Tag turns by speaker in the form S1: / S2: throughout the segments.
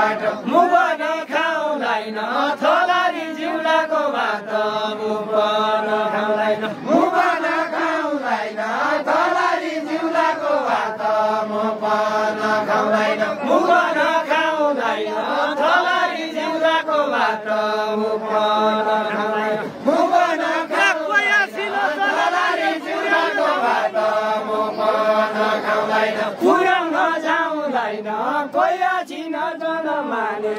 S1: बाटो मुपन खाउँदैन थलारी जिउलाको भात मुपन खाउँदैन मुपन खाउँदैन थलारी जिउलाको भात मुपन खाउँदैन मुपन खाउँदैन थलारी जिउलाको भात मुपन खाउँदैन मुपन थलारी जिउलाको भात मुपन खाउँदैन पुर्याउन जाउँदैन कोही चिन जनमाने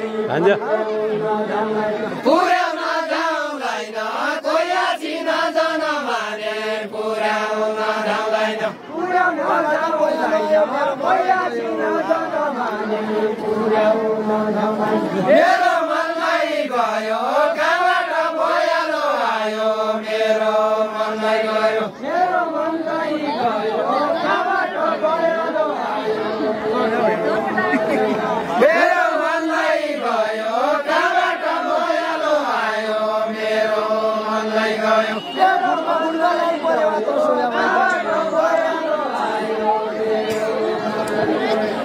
S1: पुर्याउन जाउँदैन कोही चिन जनमाने पुर्याउन जाउँदैन पुर्याउन जाउँदैन कोही चिन जनमाने पुर्याउन जाउँदैन मेरो मनलाई गयो कहाँबाट भयालो आयो मेरो मनलाई गयो मेरो मनलाई गयो कहाँबाट भयालो आयो मेरो मनलाई गयो कहाँबाट भयालो आयो मेरो मनलाई गयो मेरो मनलाई गयो कहाँबाट भयालो आयो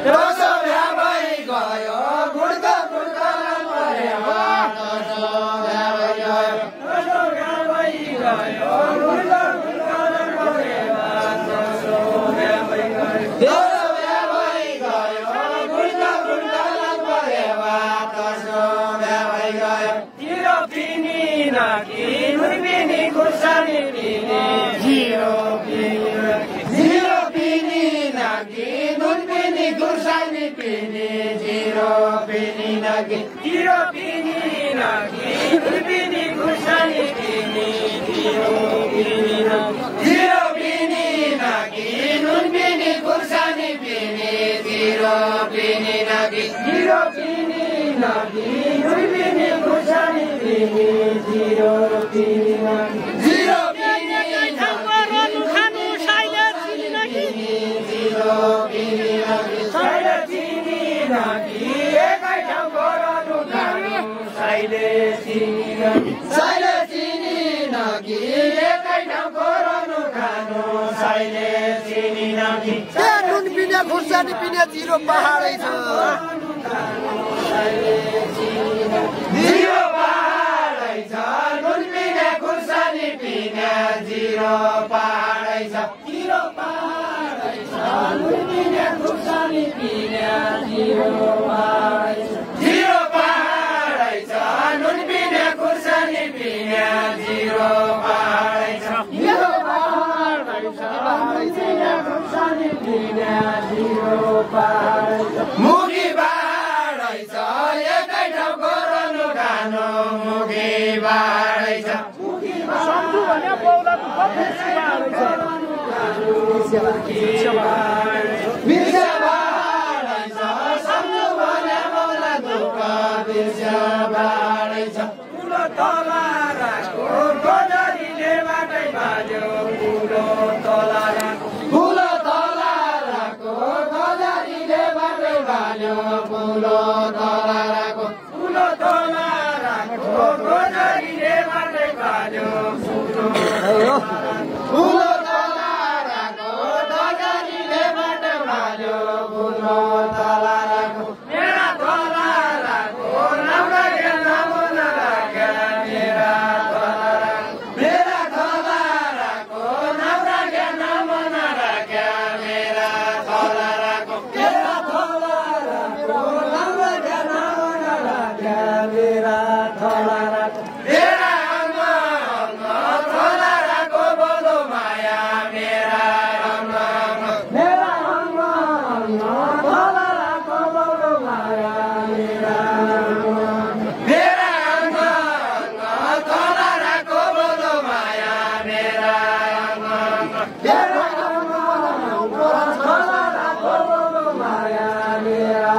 S1: त्यसो भ्या भइ गयो गुड्का गुड्का परेवा त्यसो भ्या भइ गयो त्यसो भ्या भइ गयो गुड्का गुड्का परेवा त्यसो भ्या भइ गयो Nurbini kursani pini zero pini nagi Nurbini kursani pini zero pini nagi zero pini nagi Nurbini kursani pini zero pini nagi zero pini nagi Nurbini kursani pini zero pini nagi zero pini nagi Nurbini kursani pini zero pini nagi zero pini nagi khanu saile chini nagi zero pini nagi saile chini nagi ekai ठाउँ गरनु खानु साइले chini nagi saile chini nagi ekai ठाउँ गरनु खानु साइले chini nagi नुन पिने खुर्सानी पिने zero पहाडै छ zero पहाडै छ नुन पिने खुर्सानी पिने जिरो पहाडै छ जिरो पहाडै छ नुन पिने खुर्सानी पिने जिरो पहाडै छ जिरो पहाडै छ नुन पिने खुर्सानी पिने जिरो पहाडै छ जिरो पहाडै छ नुन पिने खुर्सानी पिने जिरो पहाडै छ मुगी बाडै छ एकै ठाउँ गरनु खानु मुगी बाडै छ सम्झु भने पौलाको कति बाडै छ बिर्स्या बाडै छ सम्झु भने पौलाको बिर्स्या बाडै छ कुलो तलाराको गोजरीले बाटै बाल्यो कुलो तलाराको कुलो तलाराको गोजरीले बाटै बाल्यो कुलो तलाराको कुलो तलाराको गोजरीले बाटै बाल्यो कुलो तलाराको गोजरीले बाटै बाल्यो कुलो तलाराको मेरा तलाराको नाम राख्या नाम नराख्या मेरा तलाराको नाम राख्या नाम नराख्या मेरा तलाराको नाम राख्या नाम नराख्या मेरा तलाराको मेरा अङ्ग तलाराको बोलो माया मेरा अङ्ग तलाराको बोलो माया मेरा मेरा अङ्ग तलाराको बोलो माया मेरा अङ्ग तलाराको बोलो माया मेरा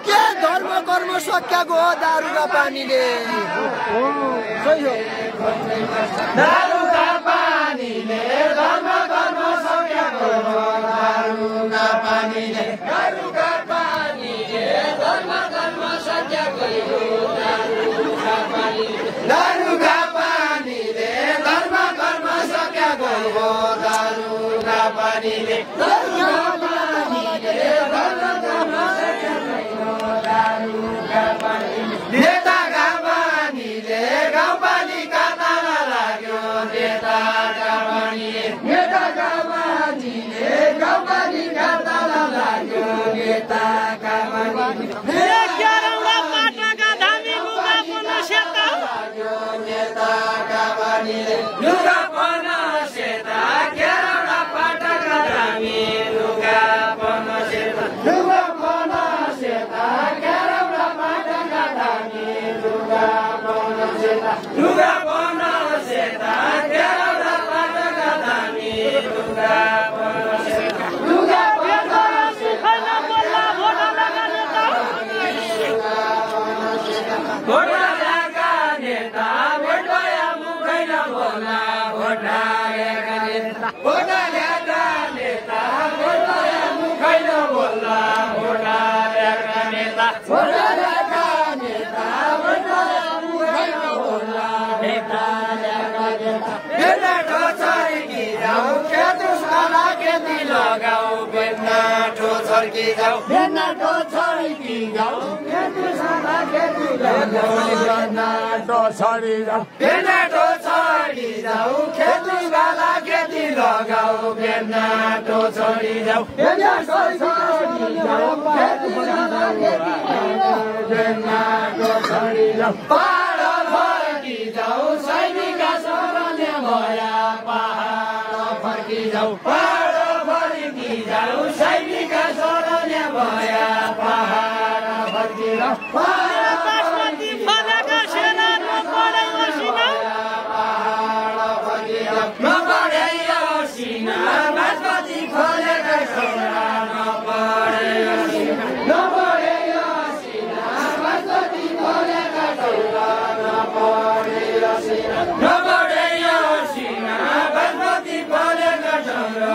S2: के धर्म कर्म सकिएको हो दारुका पानीले
S1: दारुका पानीले धर्म कर्म सकिएको हो दारुका पानीले दारुका पानीले धर्म कर्म सकिएको हो दारुका पानीले नेताका पानीले गाउँपालिका ताला लाग्यो नेताका पानीले गाउँपालिका ताला लाग्यो नेताका पानीले लुगा पन सेता केरौडा पाटका दामी लुगा पन सेता लुगा पन सेता केरौडा पाटका दामी लुगा पन सेता लुगा पन सेता केरौडा पाटका दामी लुगा पन सेता लुगा पन सेता बोल्ला भोटा लगा नेता भोटा लगा नेता छर्की जाऊ बेनाटो छर्की जाऊ बेनाटो छरी जाऊ बेनाटो छरी जाऊ खेती वाला खेती लगाऊ बेनाटो छरी जाऊ बेनाटो छरी जाऊ खेती वाला खेती बेनाटो छरी जाऊ पहाड फर्की जाऊ सैनिक शरणले भया पहाड फर्की जाऊ पहाड फर्की जाऊ सैनिक शरणले भया पहाड फर्की जाऊ बासमती फलेका सेना नपढे असिना पहाड फर्की जाऊ नपढे असिना बासमती फलेका सेना नपढे असिना नपढे असिना बासमती फलेका सेना नपढे असिना नपढे असिना बासमती फलेका सेना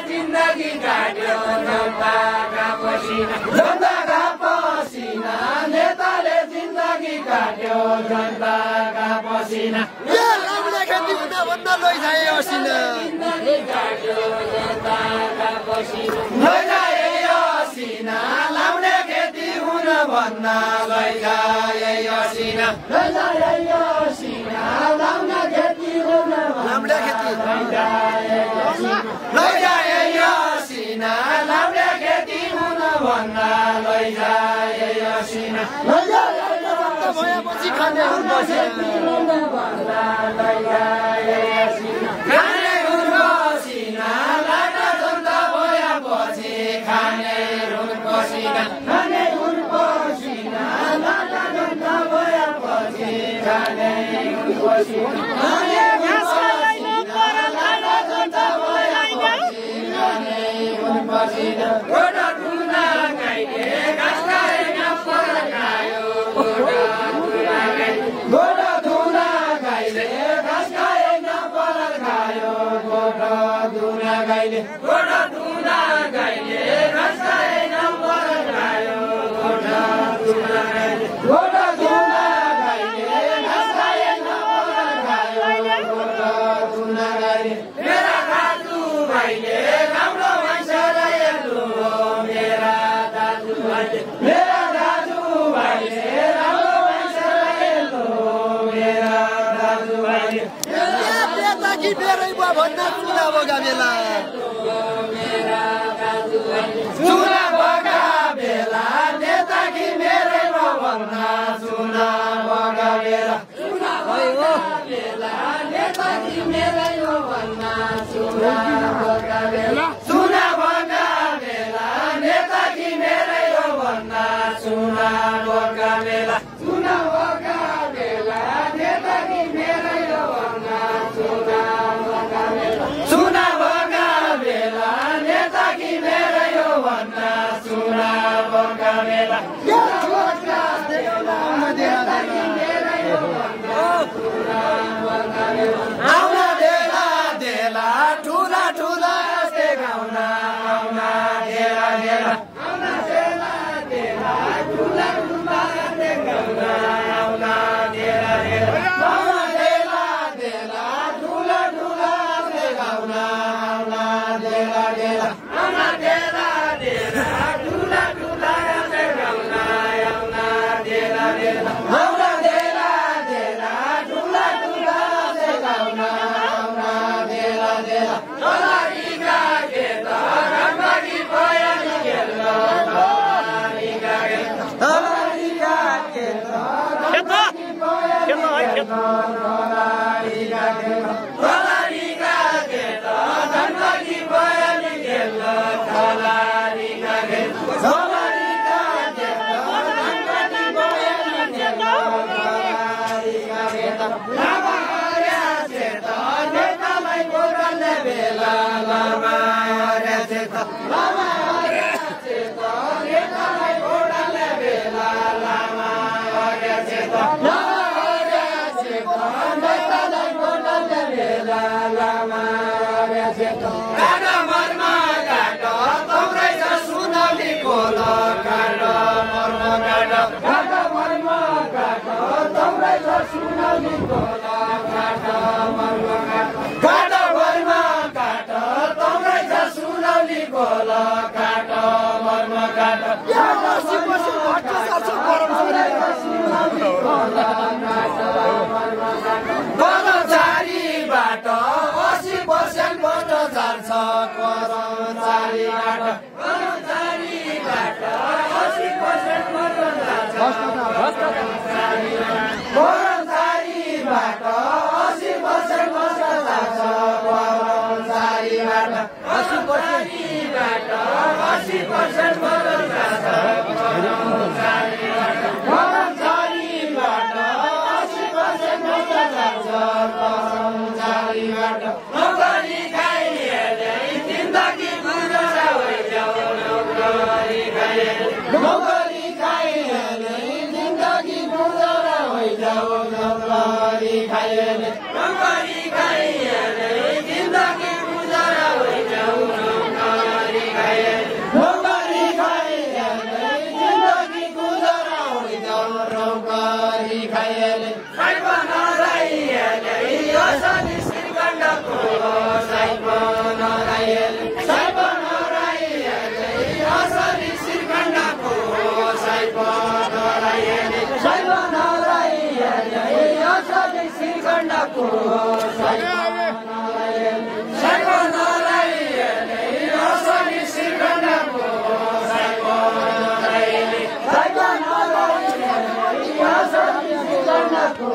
S1: जिंदगी काट्यो जनताका पसिना जनताका पसिना नेताले जिंदगी काट्यो जनताका पसिना
S2: खेती हुन भन्दा लैजाए असिना
S1: जिंदगी काट्यो जनताका पसिना लैजाए असिना लाउने खेती हुन भन्दा लैजाए असिना लैजाए असिना लाउने खेती हुन
S2: लाउने खेती
S1: लैजाए असिना लाउने खेती हुन भन्दा लैजाए असिना लैजाए
S2: भएपछि खाने हुन
S1: भन्दा लैजाए असिना खाने हुन पसिना लाटा जनता भएपछि खाने हुन पसिना खाने हुन पसिना लाटा जनता भएपछि खाने हुन पसिना गोडा धुना गाइले घाँस खाएन फर्कायो गोडा धुना गाइले घाँस खाएन फर्कायो गोडा धुना गाइले गोडा धुना गाइले घाँस खाएन फर्कायो गोडा धुना गाइले गोडा धुना गाइले घाँस खाएन फर्कायो गोडा धुना गाइले मेरा दाजु भाइले राम्रो मेरा दाजु भाइले राम्रो मान्छेले मेरा दाजु भाइले
S2: कि बेरै भयो भन्दा चुना बगा बेला
S1: चुना बगा बेला नेता कि मेरै भयो भन्दा चुना बगा बेला चुना बगा बेला नेता कि मेरै भयो भन्दा चुना बगा बेला चुना बगा बेला नेता कि मेरै हो भन्दा चुना बगा बेला चुना बगा बेला नेता कि मेरै हो भन्दा चुना बगा बेला चुना बगा बेला नेता कि मेरै हो भन्दा चुना बगा बेला आउना देला देला ठुला ठुला यस्तै गाउन आउना देला देला आउना देला देला ठुला ठुला यस्तै गाउन आउना देला देला आउना देला देला ठुला ठुला यस्तै गाउन आउना देला देला आउना देला देला ठुला ठुला यस्तै गाउन आउना देला देला आउना देला देला ठुला ठुला यस्तै गाउन आउना देला देला तलारीका के त गण्डकी पयाली खेल्न तलारीका के त गण्डकी पयाली खेल्न तलारीका के त गण्डकी पयाली खेल्न तलारीका के तलारीका के त गण्डकी पयाली खेल्न तलारीका के त लामा हर्या से त नेतालाई बोलाउने बेला लामा हर्या से त लामा हर्या से त नेतालाई बोलाउने बेला लामा हर्या से त लामा हर्या से त नेतालाई बोलाउने बेला लामा हर्या से त काँडा मर्मा काँड तम्रै छ सुनौलीको ल काँड मर्मा काँड काँडा मर्मा काँड तम्रै छ सुनौलीको ल काँड मर्मा काँड काँडा मर्मा काँड तम्रै छ सुनौलीको ल काँड मर्मा काँड कर्मचारीबाट 80% भ्रष्टाचार छ कर्मचारीबाट 80% भ्रष्टाचार छ कर्मचारीबाट 80% भ्रष्टाचार छ कर्मचारीबाट 80% भ्रष्टाचार छ कर्मचारीबाट 80% भ्रष्टाचार छ कर्मचारीबाट नोकरी खाइएले जिन्दगी गुजारा होइजाऊ नोकरी खाइएले नोकरी खाइएले जिन्दगी गुजारा होइजाऊ नोकरी खाइएले नोकरी खाइएले जिन्दगी गुजारा होइजाऊ नोकरी खाइएले नोकरी खाइएले जिन्दगी गुजारा होइजाऊ नोकरी खाइएले असली श्रीगण्डको साइपनराइएले असली श्रीगण्डको साइपनराइएले असली श्रीगण्डको साइपनराइएले असली श्रीगण्डको साइपनराइएले असली श्रीगण्डको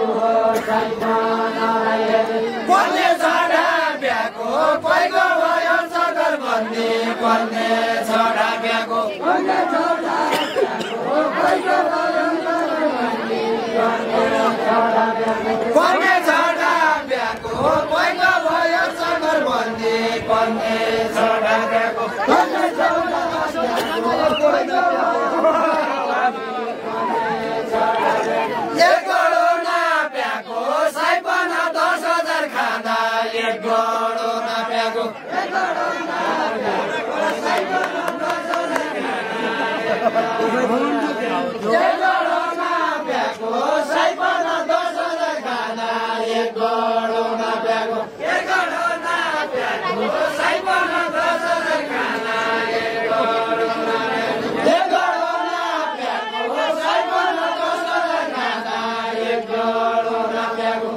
S1: कोने छडा ब्याको पैगो भयो सगरबन्दी कोने छडा ब्याको कोने छडा ब्याको पैगो भयो सगरबन्दी कोने छडा ब्याको पैगो भयो सगरबन्दी कोने छडा ब्याको कोने छडा ब्याको पैगो एक गडो नाप्याको एक गडो नाप्याको साइपना 10,000 खाना एक गडो नाप्याको एक गडो नाप्याको साइपना 10,000 खाना एक गडो नाप्याको साइपना 10,000 खाना एक गडो नाप्याको